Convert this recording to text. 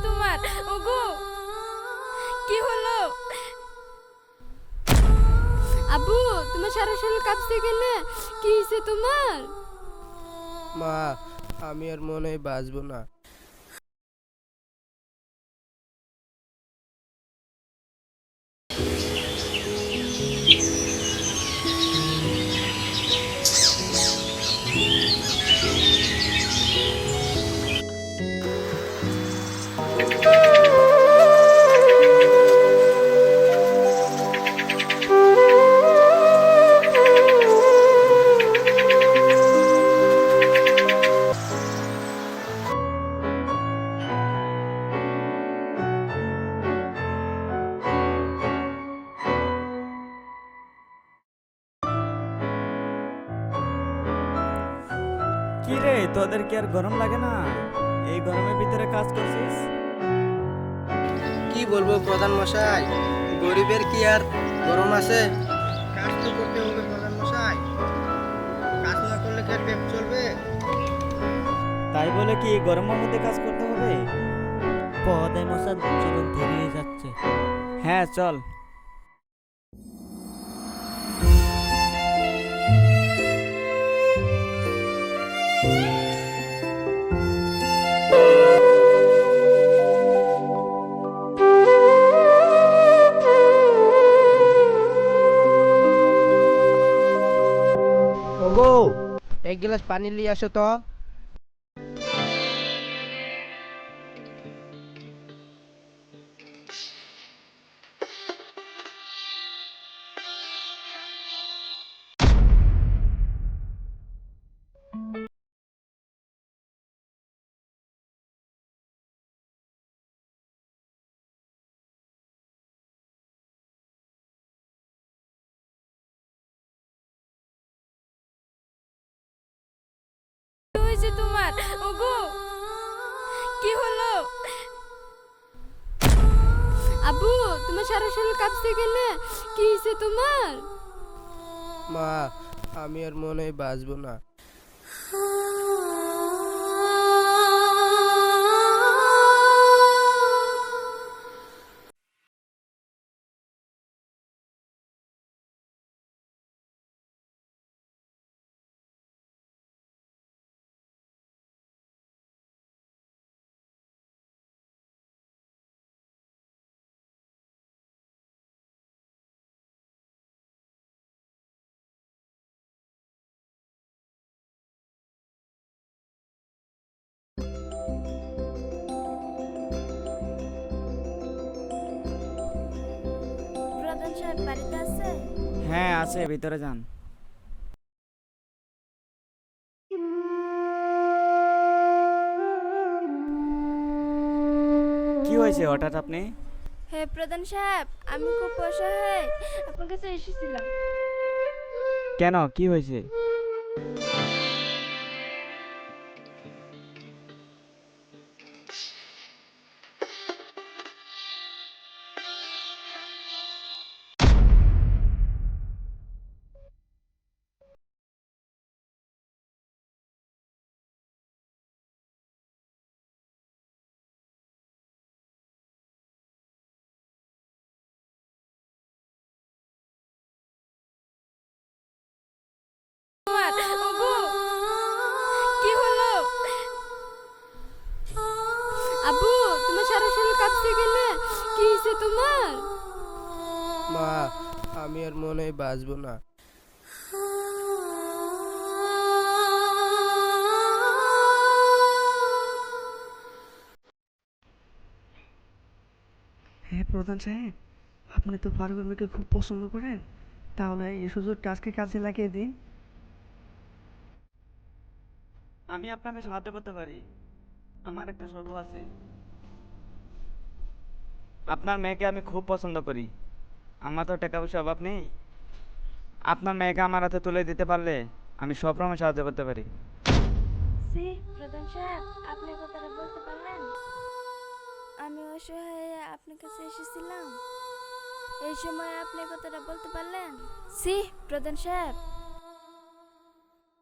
তোমার? ওগো, কি হলো? আব্বু, তোমার সারা শরীর কাঁপছে কেন? কি হয়েছে তোমার? মা, আমি আর মনে হয় বাঁচবো না। কি রে, তোদের কি আর গরম লাগে না? এই গরমের ভিতরে কাজ করছিস? কি বলবো প্রধান মশাই, গরিবের কি আর গরম আছে? কাজ তো করতে হবে প্রধান মশাই, কাজ না করলে কি আর পেট চলবে? তাই বলে কি গরমের মধ্যে কাজ করতে হবে? পদায় মশা, চলুন দেরি হয়ে যাচ্ছে। হ্যাঁ, চল। ওগো, এক গ্লাস পানি নিয়ে আসো তো। কি হয়েছে তোমার? ওগো, কি হলো? আব্বু, তোমার সারা শরীর কাঁপছে কেন? কি হয়েছে তোমার? মা, আমি আর মনে হয় বাঁচবো না। প্রধান সাহেব বাড়িতে আছে? হ্যাঁ, আছে, ভিতরে যান। কি হয়েছে হঠাৎ আপনি? হে প্রধান সাহেব, আমি খুব অসহায়, আপনার কাছে এসেছিলাম। কেন, কি হয়েছে? তোমার? ওগো, কি হলো? আব্বু, তোমার সারা শরীর কাঁপছে কেন? কি হয়েছে তোমার? মা, আমি আর মনে হয় বাঁচবো না। হ্যাঁ প্রধান সাহেব, আপনি তো ফারুকের মেয়েকে খুব পছন্দ করেন, তাহলে এই সুযোগটা আজকে কাজে লাগিয়ে দিন। আমি আপনাকে সাহায্য করতে পারি। আমার একটা শর্ত আছে। আপনার মেয়েকে আমি খুব পছন্দ করি। আমার তো টাকা পয়সা অভাব নেই। আপনার মেয়েকে আমার হাতে তুলে দিতে পারলে আমি সব রকম সাহায্য করতে পারি। সি প্রধান সাহেব, আপনি কথাটা বলতে পারলেন? আমি অসহায় আপনার কাছে এসেছিলাম, এই সময় আপনি কথাটা বলতে পারলেন? সি প্রধান সাহেব।